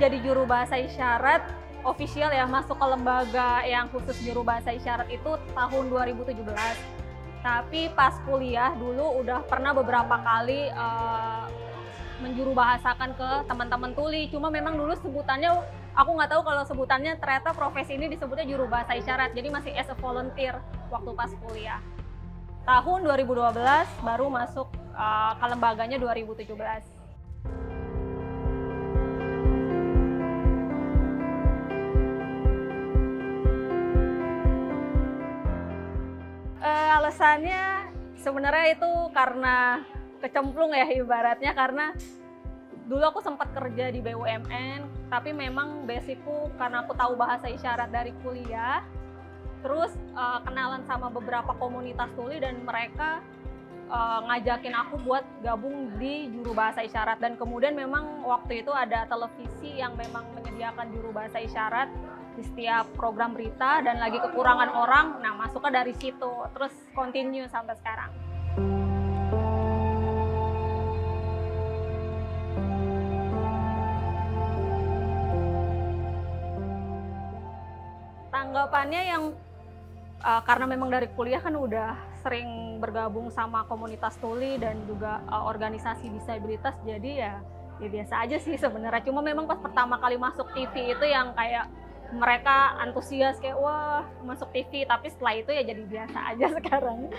jadi juru bahasa isyarat official ya, masuk ke lembaga yang khusus juru bahasa isyarat itu tahun 2017. Tapi pas kuliah dulu udah pernah beberapa kali menjuru bahasakan ke teman-teman tuli. Cuma memang dulu sebutannya, aku nggak tahu kalau sebutannya ternyata profesi ini disebutnya juru bahasa isyarat. Jadi masih as a volunteer waktu pas kuliah. Tahun 2012 baru masuk ke lembaganya 2017. Alasannya sebenarnya itu karena kecemplung ya ibaratnya, karena dulu aku sempat kerja di BUMN, tapi memang basicku karena aku tahu bahasa isyarat dari kuliah, terus kenalan sama beberapa komunitas tuli dan mereka ngajakin aku buat gabung di juru bahasa isyarat. Dan kemudian memang waktu itu ada televisi yang memang menyediakan juru bahasa isyarat di setiap program berita dan lagi kekurangan orang, nah masuknya dari situ, terus continue sampai sekarang. Tanggapannya yang karena memang dari kuliah kan udah sering bergabung sama komunitas tuli dan juga organisasi disabilitas, jadi ya biasa aja sih sebenarnya. Cuma memang pas pertama kali masuk TV itu yang kayak mereka antusias kayak wah masuk TV, tapi setelah itu ya jadi biasa aja sekarang.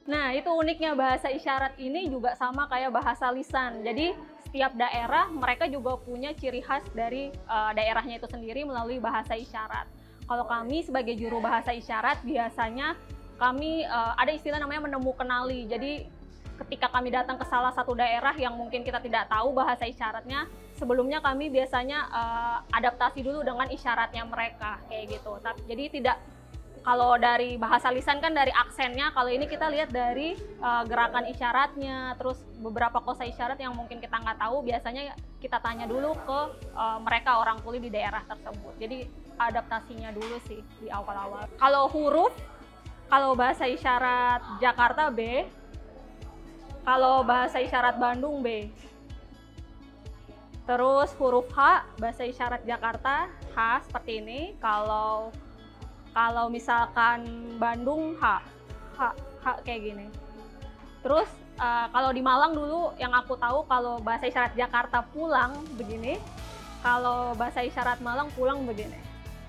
Nah, itu uniknya bahasa isyarat ini juga sama kayak bahasa lisan. Jadi setiap daerah mereka juga punya ciri khas dari daerahnya itu sendiri melalui bahasa isyarat. Kalau kami sebagai juru bahasa isyarat biasanya kami ada istilah namanya menemu kenali. Jadi ketika kami datang ke salah satu daerah yang mungkin kita tidak tahu bahasa isyaratnya, sebelumnya kami biasanya adaptasi dulu dengan isyaratnya mereka kayak gitu. Jadi tidak, kalau dari bahasa lisan kan dari aksennya, kalau ini kita lihat dari gerakan isyaratnya, terus beberapa kosa isyarat yang mungkin kita nggak tahu, biasanya kita tanya dulu ke mereka orang tuli di daerah tersebut. Jadi adaptasinya dulu sih di awal-awal. Kalau huruf, kalau bahasa isyarat Jakarta B, kalau bahasa isyarat Bandung B. Terus huruf H, bahasa isyarat Jakarta H seperti ini. Kalau misalkan Bandung H kayak gini. Terus kalau di Malang dulu yang aku tahu, kalau bahasa isyarat Jakarta pulang begini, kalau bahasa isyarat Malang pulang begini.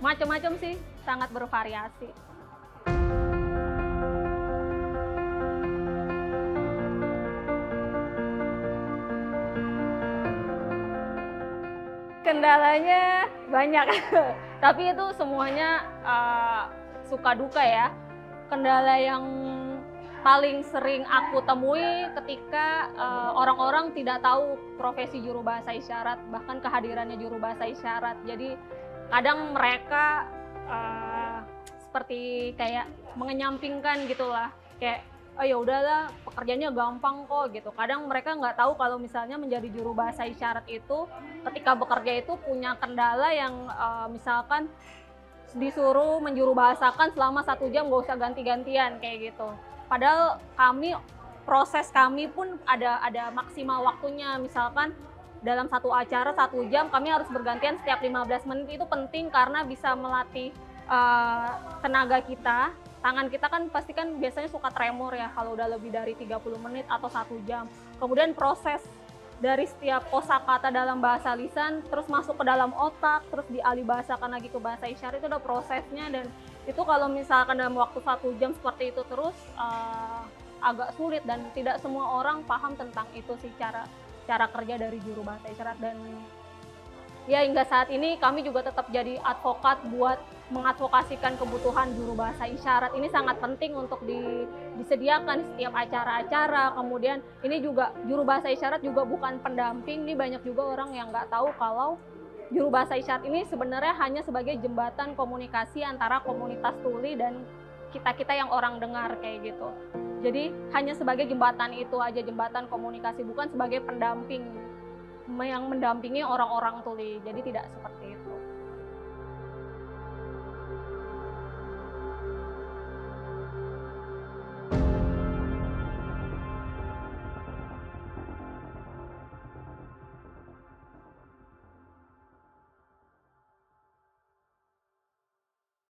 Macam-macam sih, sangat bervariasi. Kendalanya banyak, tapi itu semuanya suka duka ya. Kendala yang paling sering aku temui ketika orang-orang tidak tahu profesi juru bahasa isyarat, bahkan kehadirannya juru bahasa isyarat. Jadi kadang mereka seperti kayak mengenyampingkan gitulah, kayak oh ya udahlah pekerjaannya gampang kok gitu. Kadang mereka nggak tahu kalau misalnya menjadi juru bahasa isyarat itu ketika bekerja itu punya kendala yang misalkan disuruh menjuru bahasakan selama 1 jam nggak usah ganti-gantian kayak gitu. Padahal proses kami pun ada maksimal waktunya. Misalkan dalam satu acara 1 jam kami harus bergantian setiap 15 menit. Itu penting karena bisa melatih tenaga kita. Tangan kita kan pasti kan biasanya suka tremor ya kalau udah lebih dari 30 menit atau 1 jam. Kemudian proses dari setiap kosakata dalam bahasa lisan terus masuk ke dalam otak, terus dialihbahasakan lagi ke bahasa isyarat, itu udah prosesnya. Dan itu kalau misalkan dalam waktu 1 jam seperti itu terus agak sulit, dan tidak semua orang paham tentang itu sih cara kerja dari juru bahasa isyarat. Dan ya hingga saat ini kami juga tetap jadi advokat buat mengadvokasikan kebutuhan juru bahasa isyarat. Ini sangat penting untuk disediakan setiap acara-acara. Kemudian ini juga juru bahasa isyarat juga bukan pendamping. Ini banyak juga orang yang nggak tahu kalau juru bahasa isyarat ini sebenarnya hanya sebagai jembatan komunikasi antara komunitas tuli dan kita-kita yang orang dengar kayak gitu. Jadi hanya sebagai jembatan itu aja, jembatan komunikasi, bukan sebagai pendamping yang mendampingi orang-orang tuli. Jadi tidak seperti itu.